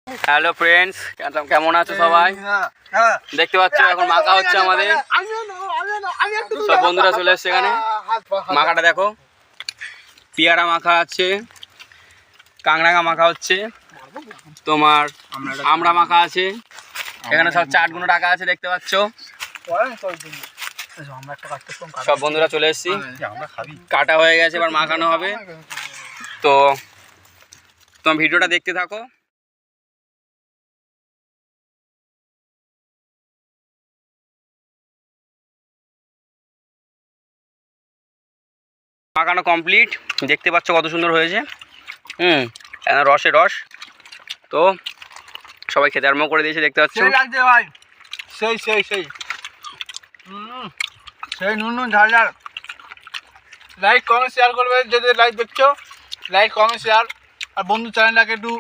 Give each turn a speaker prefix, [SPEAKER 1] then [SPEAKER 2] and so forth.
[SPEAKER 1] Hello friends, কেমন আছো সবাই? দেখতে পাচ্ছ এখন মাখা হচ্ছে আমাদের। সব বন্ধুরা চলে এসছে এখানে। মাখাটা দেখো, পেয়ারা মাখা আছে, কাংড়াঙ্গা মাখা হচ্ছে, তোমার আমড়া মাখা আছে, এখানে সব চাটগুলো রাখা আছে দেখতে পাচ্ছ। সব বন্ধুরা চলে এসছি, কাটা হয়ে গেছে, এবার মাখানো হবে। তো তোমার ভিডিওটা দেখতে থাকো। মাখানো কমপ্লিট, দেখতে পাচ্ছ কত সুন্দর হয়েছে। রসে রস। তো সবাই খেতে আরম্ভ করে দিয়েছে দেখতে পাচ্ছ।
[SPEAKER 2] ভাই সেই সেই সেই সেই নুন নুন ঝাল ঝাল। লাইক কমেন্ট শেয়ার করবে, যদি লাইক দেখছো লাইক কমেন্ট শেয়ার, আর বন্ধু চ্যানেলটাকে একটু